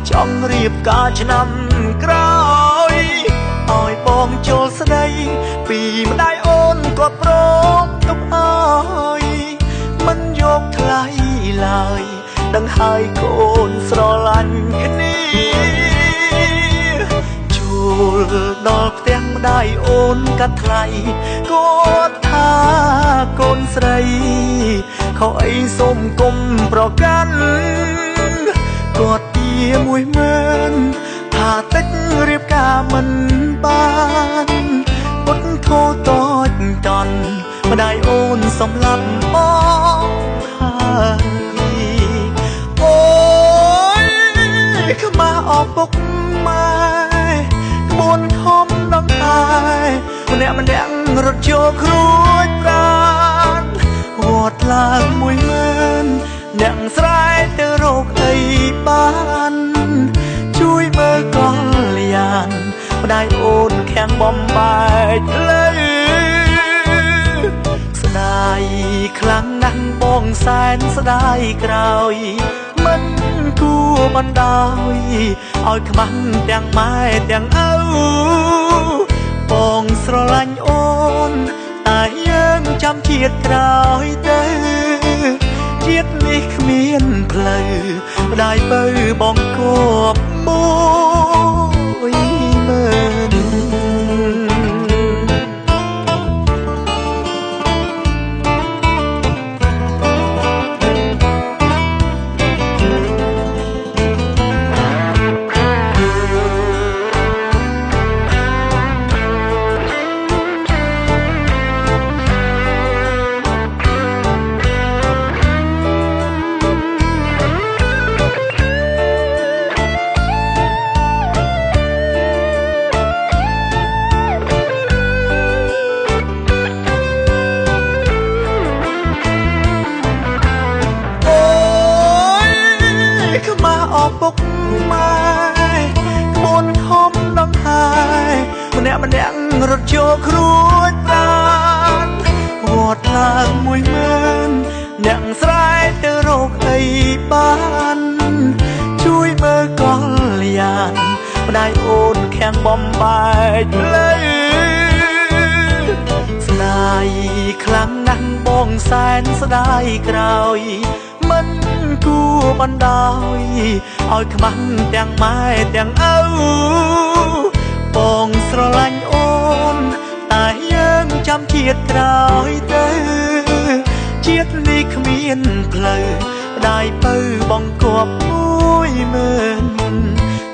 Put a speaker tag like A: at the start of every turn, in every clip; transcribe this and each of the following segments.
A: ចង់រៀបការឆ្នាំក្រោយឲ្យបងចូលស្ដីពីម្ដាយអូនក៏ព្រមទុកអើយមិនយកថ្លៃឡើយដឹងហើយកូនស្រឡាញ់គ្នាចូលដល់ផ្ទះម្ដាយអូនកាត់ថ្លៃគាត់ថាកូនស្រីខុសអីសូមគុំប្រកាន់គាត់ទា10000ថាតិចរៀបការមិនបានពុតធោតូចតន់ម្ដាយអូនសម្លាប់បងហើយអូយខ្មាស់អពុកម៉ែក្បួនធំដងហើយម្នាក់រត់ចូលគ្រួចប្រាណវត្តឡើង10000អ្នកស្រែទៅរកអីបានជួយមើលកល្យានម្ដាយអូនខាំងបំបែកលើស្ដាយខ្លាំងណាស់បងសែនស្ដាយក្រោយមិនគួរបណ្ដោយឲ្យខ្មាស់ទាំងម៉ែទាំងឪបងស្រឡាញ់អូនតែយើងចាំជាតិក្រោយទៅជាតិនេះគ្មានផ្លូវម្ដាយបើបងគប់10000ពុកម៉ែក្បួនធំដងហើយម្នាក់រត់ចូលគ្រួចប្រាណវត្តឡើង10000អ្នកស្រែទៅរកអីបានជួយមើលកល្យានម្ដាយអូនខាំងបំបែកលើស្ដាយខ្លាំងណាស់បងសែនស្ដាយក្រោយមិនគួរបណ្ដោយឲ្យខ្មាស់ទាំងម៉ែទាំងឪបងស្រឡាញ់អូនតែយើងចាំជាតិក្រោយទៅជាតិនេះគ្មានផ្លូវម្ដាយបើបងគប់10000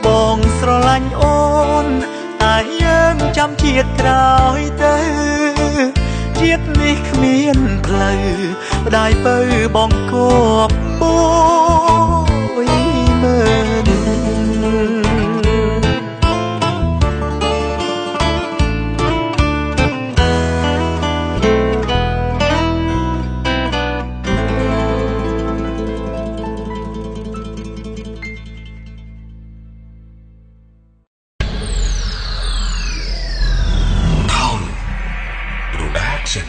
A: បងស្រឡាញ់អូនតែយើងចាំជាតិក្រោយទៅជាតិនេះគ្មានផ្លូវម្ដាយបើបងគប់
B: Town Production